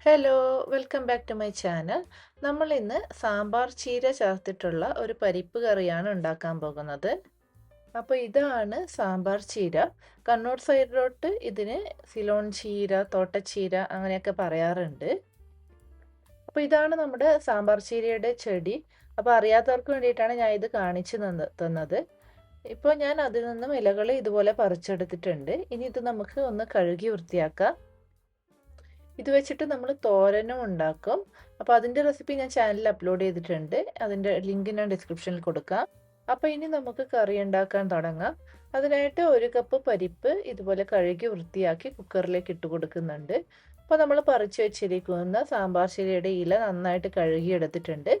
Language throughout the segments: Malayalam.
Hello, welcome back to my channel. നമ്മൾ ഇന്ന് സാമ്പാർ ചീര ചേർത്തിട്ടുള്ള ഒരു പരിപ്പ് കറിയാണ് ഉണ്ടാക്കാൻ പോകുന്നത്. അപ്പോൾ ഇതാണ് സാമ്പാർ ചീര. കണ്ണൂർ സൈഡിലോട്ട് ഇതിന് സിലോൺ ചീര, തോട്ടച്ചീര അങ്ങനെയൊക്കെ പറയാറുണ്ട്. അപ്പോൾ ഇതാണ് നമ്മുടെ സാമ്പാർ ചീരയുടെ ചെടി. അപ്പോൾ അറിയാത്തവർക്ക് വേണ്ടിയിട്ടാണ് ഞാൻ ഇത് കാണിച്ചു തന്നത്. ഇപ്പോൾ ഞാൻ അതിൽ നിന്നും ഇലകൾ ഇതുപോലെ പറിച്ചെടുത്തിട്ടുണ്ട്. ഇനി ഇത് നമുക്ക് ഒന്ന് കഴുകി വൃത്തിയാക്കാം. ഇത് വെച്ചിട്ട് നമ്മൾ തോരനും ഉണ്ടാക്കും. അപ്പോൾ അതിൻ്റെ റെസിപ്പി ഞാൻ ചാനലിൽ അപ്ലോഡ് ചെയ്തിട്ടുണ്ട്. അതിൻ്റെ ലിങ്ക് ഞാൻ ഡിസ്ക്രിപ്ഷനിൽ കൊടുക്കാം. അപ്പോൾ ഇനി നമുക്ക് കറി ഉണ്ടാക്കാൻ തുടങ്ങാം. അതിനായിട്ട് 1 കപ്പ് പരിപ്പ് ഇതുപോലെ കഴുകി വൃത്തിയാക്കി കുക്കറിലേക്ക് ഇട്ട് കൊടുക്കുന്നുണ്ട്. അപ്പോൾ നമ്മൾ പറിച്ചു വെച്ചിരിക്കുന്ന സാമ്പാർ ചീരയുടെ ഇല നന്നായിട്ട് കഴുകി എടുത്തിട്ടുണ്ട്.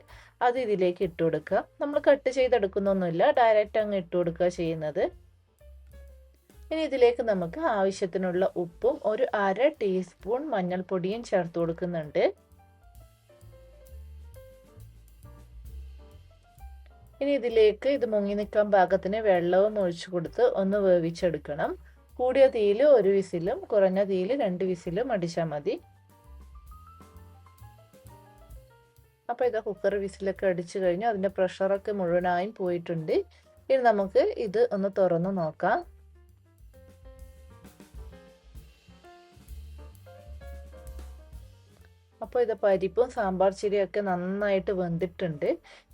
അത് ഇതിലേക്ക് ഇട്ട് കൊടുക്കുക. നമ്മൾ കട്ട് ചെയ്തെടുക്കുന്നൊന്നുമില്ല, ഡയറക്റ്റ് അങ്ങ് ഇട്ട് കൊടുക്കുക ചെയ്യുന്നത്. ഇനി ഇതിലേക്ക് നമുക്ക് ആവശ്യത്തിനുള്ള ഉപ്പും 1/2 ടീസ്പൂൺ മഞ്ഞൾപ്പൊടിയും ചേർത്ത് കൊടുക്കുന്നുണ്ട്. ഇനി ഇതിലേക്ക് ഇത് മുങ്ങി നിൽക്കാൻ പാകത്തിന് വെള്ളവും ഒഴിച്ചു കൊടുത്ത് ഒന്ന് വേവിച്ചെടുക്കണം. കൂടിയ തീയിൽ 1 വിസിലും കുറഞ്ഞ തീയിൽ 2 വിസിലും അടിച്ചാൽ മതി. അപ്പോൾ ഇത് കുക്കർ വിസിലൊക്കെ അടിച്ചു കഴിഞ്ഞു, അതിൻ്റെ പ്രഷറൊക്കെ മുഴുവനായും പോയിട്ടുണ്ട്. ഇനി നമുക്ക് ഇത് ഒന്ന് തുറന്ന് നോക്കാം. അപ്പോൾ ഇത് പരിപ്പും സാമ്പാർ ചീരയൊക്കെ നന്നായിട്ട് വെന്തിട്ടുണ്ട്.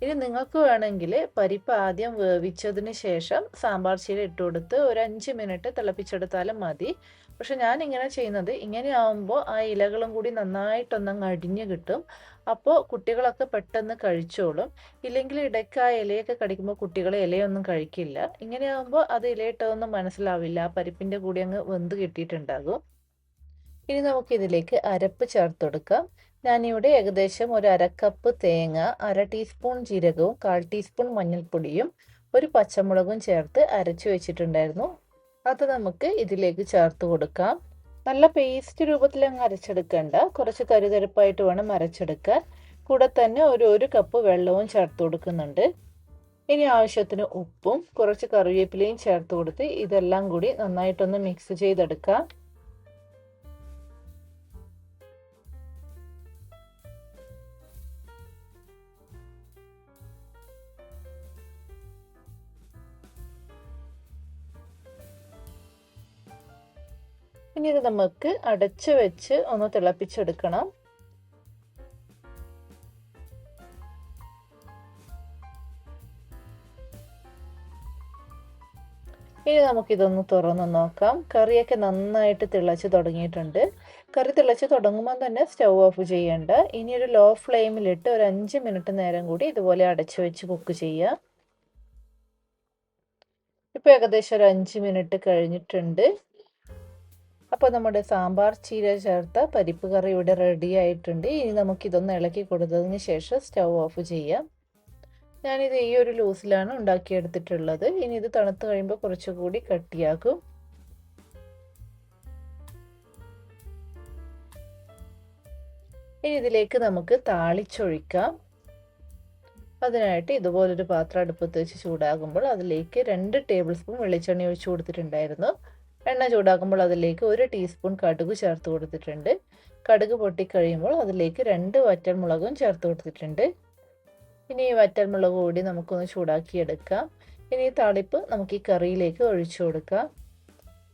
ഇനി നിങ്ങൾക്ക് വേണമെങ്കിൽ പരിപ്പ് ആദ്യം വേവിച്ചതിന് ശേഷം സാമ്പാർ ചീര ഇട്ട് കൊടുത്ത് ഒരു 5 മിനിറ്റ് തിളപ്പിച്ചെടുത്താലും മതി. പക്ഷെ ഞാൻ ഇങ്ങനെ ചെയ്യുന്നത്, ഇങ്ങനെ ആവുമ്പോൾ ആ ഇലകളും കൂടി നന്നായിട്ടൊന്നങ്ങ് അടിഞ്ഞ് കിട്ടും. അപ്പോൾ കുട്ടികളൊക്കെ പെട്ടെന്ന് കഴിച്ചോളും. ഇല്ലെങ്കിൽ ഇടയ്ക്ക് ആ ഇലയൊക്കെ കടിക്കുമ്പോൾ കുട്ടികൾ ഇലയൊന്നും കഴിക്കില്ല. ഇങ്ങനെ ആവുമ്പോൾ അത് ഇലയിട്ടതൊന്നും മനസ്സിലാവില്ല, ആ പരിപ്പിൻ്റെ കൂടി അങ്ങ് വെന്ത് കിട്ടിയിട്ടുണ്ടാകും. ഇനി നമുക്ക് ഇതിലേക്ക് അരപ്പ് ചേർത്ത് കൊടുക്കാം. ഞാനിവിടെ ഏകദേശം 1/2 കപ്പ് തേങ്ങ, 1/2 ടീസ്പൂൺ ജീരകവും 1/4 ടീസ്പൂൺ മഞ്ഞൾപ്പൊടിയും 1 പച്ചമുളകും ചേർത്ത് അരച്ചു വെച്ചിട്ടുണ്ടായിരുന്നു. അത് നമുക്ക് ഇതിലേക്ക് ചേർത്ത് കൊടുക്കാം. നല്ല പേസ്റ്റ് രൂപത്തിൽ അങ്ങ് അരച്ചെടുക്കേണ്ട, കുറച്ച് തരിതരിപ്പായിട്ട് വേണം അരച്ചെടുക്കാൻ. കൂടെ തന്നെ 1 കപ്പ് വെള്ളവും ചേർത്ത് കൊടുക്കുന്നുണ്ട്. ഇനി ആവശ്യത്തിന് ഉപ്പും കുറച്ച് കറിവേപ്പിലയും ചേർത്ത് കൊടുത്ത് ഇതെല്ലാം കൂടി നന്നായിട്ടൊന്ന് മിക്സ് ചെയ്തെടുക്കാം. ഇനി ഇത് നമുക്ക് അടച്ചു വെച്ച് ഒന്ന് തിളപ്പിച്ചെടുക്കണം. ഇനി നമുക്കിതൊന്ന് തുറന്ന് നോക്കാം. കറിയൊക്കെ നന്നായിട്ട് തിളച്ച് തുടങ്ങിയിട്ടുണ്ട്. കറി തിളച്ച് തുടങ്ങുമ്പോൾ തന്നെ സ്റ്റൗ ഓഫ് ചെയ്യേണ്ട. ഇനി ഒരു ലോ ഫ്ലെയിമിലിട്ട് ഒരു 5 മിനിറ്റ് നേരം കൂടി ഇതുപോലെ അടച്ചു വെച്ച് കുക്ക് ചെയ്യാം. ഇപ്പോൾ ഏകദേശം ഒരു 5 മിനിറ്റ് കഴിഞ്ഞിട്ടുണ്ട്. അപ്പോൾ നമ്മുടെ സാമ്പാർ ചീര ചേർത്ത പരിപ്പ് കറി ഇവിടെ റെഡി ആയിട്ടുണ്ട്. ഇനി നമുക്കിതൊന്ന് ഇളക്കി കൊടുത്തതിന് ശേഷം സ്റ്റൗ ഓഫ് ചെയ്യാം. ഞാനിത് ഈ ഒരു ലൂസിലാണ് ഉണ്ടാക്കിയെടുത്തിട്ടുള്ളത്. ഇനി ഇത് തണുത്ത് കഴിയുമ്പോൾ കുറച്ചുകൂടി കട്ടിയാക്കും. ഇനി ഇതിലേക്ക് നമുക്ക് താളിച്ചൊഴിക്കാം. അതിനായിട്ട് ഇതുപോലൊരു പാത്രം അടുപ്പത്ത് വെച്ച് ചൂടാകുമ്പോൾ അതിലേക്ക് 2 ടേബിൾ സ്പൂൺ വെളിച്ചെണ്ണ ഒഴിച്ചു കൊടുത്തിട്ടുണ്ടായിരുന്നു. എണ്ണ ചൂടാക്കുമ്പോൾ അതിലേക്ക് 1 ടീസ്പൂൺ കടുക് ചേർത്ത് കൊടുത്തിട്ടുണ്ട്. കടുക് പൊട്ടിക്കഴിയുമ്പോൾ അതിലേക്ക് 2 വറ്റൽമുളകും ചേർത്ത് കൊടുത്തിട്ടുണ്ട്. ഇനി ഈ വറ്റൽമുളക് കൂടി നമുക്കൊന്ന് ചൂടാക്കിയെടുക്കാം. ഇനി ഈ താളിപ്പ് നമുക്ക് ഈ കറിയിലേക്ക് ഒഴിച്ചു കൊടുക്കാം.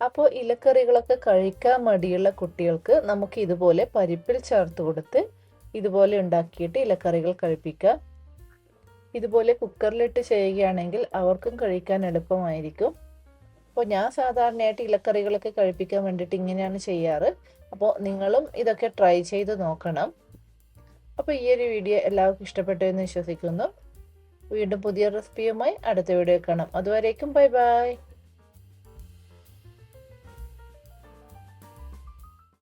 അപ്പോൾ ഇലക്കറികളൊക്കെ കഴിക്കാൻ മടിയുള്ള കുട്ടികൾക്ക് നമുക്ക് ഇതുപോലെ പരിപ്പിൽ ചേർത്ത് കൊടുത്ത് ഇതുപോലെ ഉണ്ടാക്കിയിട്ട് ഇലക്കറികൾ കഴിപ്പിക്കാം. ഇതുപോലെ കുക്കറിലിട്ട് ചെയ്യുകയാണെങ്കിൽ അവർക്കും കഴിക്കാൻ എളുപ്പമായിരിക്കും. അപ്പോൾ ഞാൻ സാധാരണയായിട്ട് ഇലക്കറികളൊക്കെ കഴിപ്പിക്കാൻ വേണ്ടിയിട്ട് ഇങ്ങനെയാണ് ചെയ്യാറ്. അപ്പോൾ നിങ്ങളും ഇതൊക്കെ ട്രൈ ചെയ്ത് നോക്കണം. അപ്പോൾ ഈ ഒരു വീഡിയോ എല്ലാവർക്കും ഇഷ്ടപ്പെട്ടു എന്ന് വിശ്വസിക്കുന്നു. വീണ്ടും പുതിയ റെസിപ്പിയുമായി അടുത്ത വീഡിയോ കാണാം. അതുവരേക്കും ബൈ ബൈ.